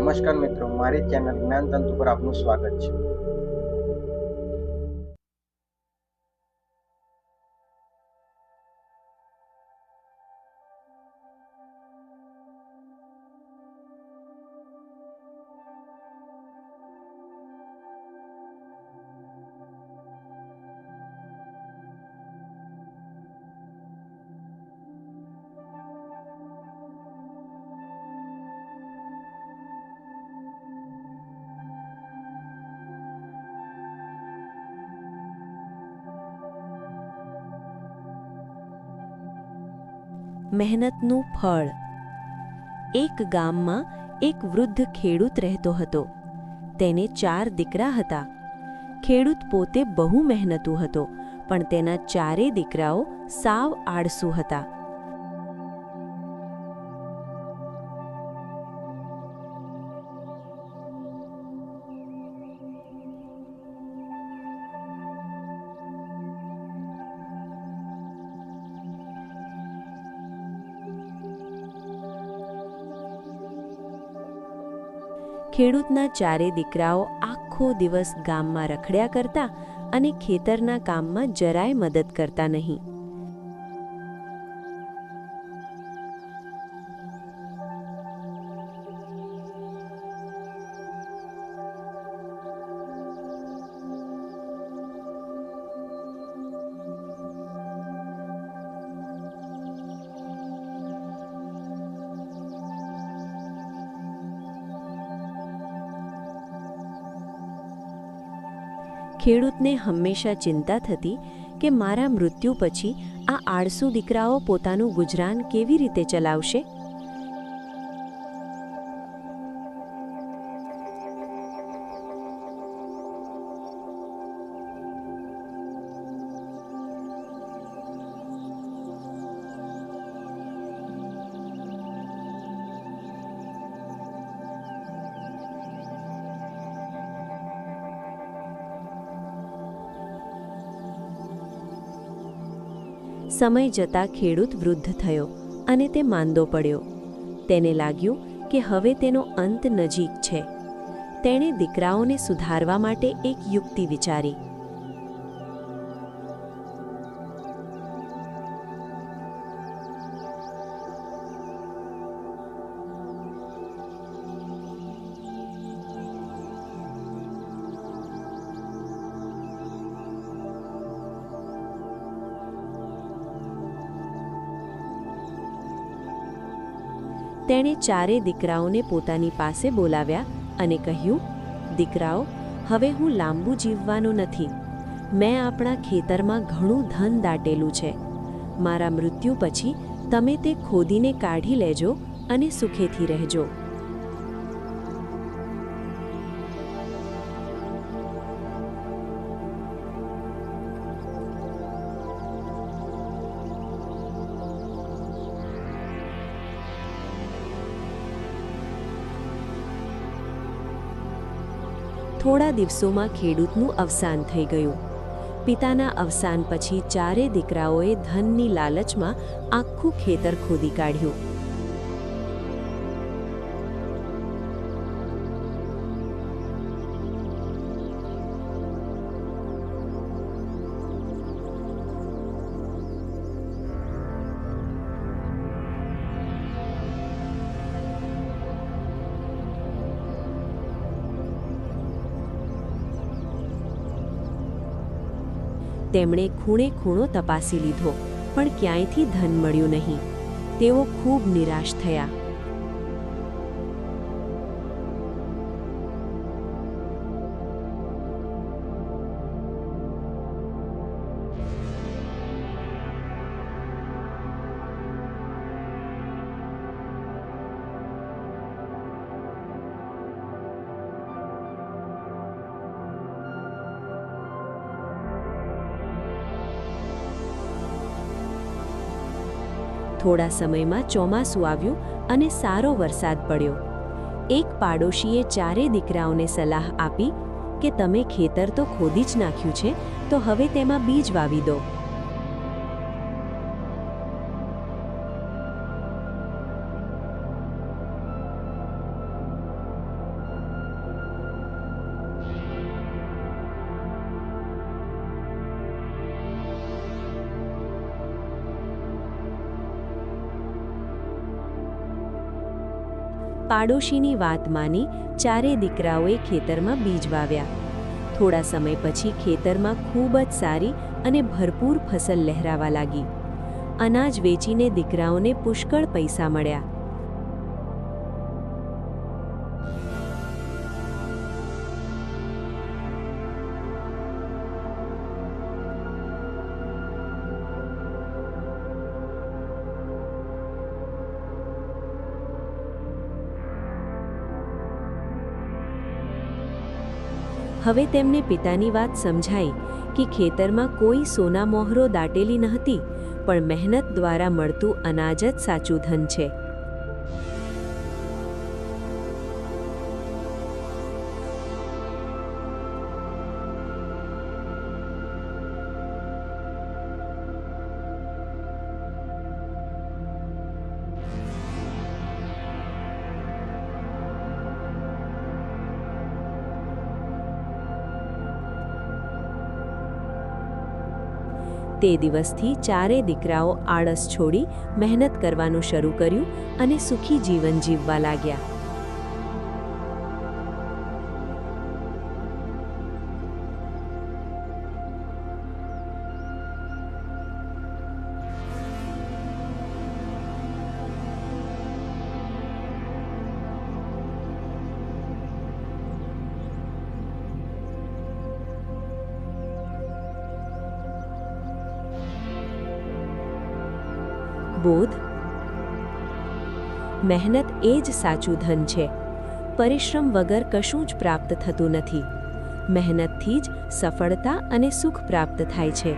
નમસ્કાર મિત્રો, મારી ચેનલ જ્ઞાન તંતુ પર આપનું સ્વાગત છે। મહેનતનું ફળ। એક ગામમાં એક વૃદ્ધ ખેડૂત રહેતો હતો। તેને 4 દીકરા હતા। ખેડૂત પોતે બહુ મહેનતુ હતો, પણ તેના 4 દીકરાઓ સાવ આળસુ હતા। ખેડૂતના 4 દીકરાઓ આખો દિવસ ગામમાં રખડ્યા કરતા અને ખેતરના કામમાં જરાય મદદ કરતા નહીં। ખેડૂતને હંમેશા ચિંતા થતી કે મારા મૃત્યુ પછી આ આળસુ દીકરાઓ પોતાનું ગુજરાન કેવી રીતે ચલાવશે। સમય જતાં ખેડૂત વૃદ્ધ થયો અને તે માંદો પડ્યો। તેને લાગ્યું કે હવે તેનો અંત નજીક છે। તેણે દીકરાઓને સુધારવા માટે એક યુક્તિ વિચારી। તેણે 4 દીકરાઓને પોતાની પાસે બોલાવ્યા અને કહ્યું, દીકરાઓ, હવે હું લાંબુ જીવવાનો નથી। મેં આપણા ખેતરમાં ઘણું ધન દાટેલું છે। મારા મૃત્યુ પછી તમે તે ખોદીને કાઢી લેજો અને સુખેથી રહેજો। થોડા દિવસોમાં ખેડૂતનું અવસાન થઈ ગયું। પિતાના અવસાન પછી 4 દીકરાઓએ ધનની લાલચમાં આખું ખેતર ખોદી કાઢ્યું। તેમણે ખૂણે ખૂણો તપાસી લીધો, પણ ક્યાંયથી ધન મળ્યું નહીં। તેઓ ખૂબ નિરાશ થયા। થોડા સમયમાં ચોમાસું આવ્યું અને સારો વરસાદ પડ્યો। એક પાડોશીએ 4 દીકરાઓને સલાહ આપી કે તમે ખેતર તો ખોદી જ નાખ્યું છે, તો હવે તેમાં બીજ વાવી દો। પાડોશીની વાત માની ચારે દીકરાઓએ ખેતરમાં બીજ વાવ્યા. થોડા સમય પછી ખેતરમાં ખૂબ જ સારી અને ભરપૂર ફસલ લહેરાવા લાગી. અનાજ વેચીને દીકરાઓને પુષ્કળ પૈસા મળ્યા. હવે તેમને પિતાની વાત સમજાઈ કે ખેતરમાં કોઈ સોના મોહરો દાટેલી નહોતી, પણ મહેનત દ્વારા મળતું અનાજ જ સાચું ધન છે. તે દિવસથી ચારે દીકરાઓ આળસ છોડી મહેનત કરવાનું શરૂ કર્યું અને સુખી જીવન જીવવા લાગ્યા. બોધ: મહેનત એ જ સાચું ધન છે. પરિશ્રમ વગર કશું જ પ્રાપ્ત થતું નથી. મહેનતથી જ સફળતા અને સુખ પ્રાપ્ત થાય છે.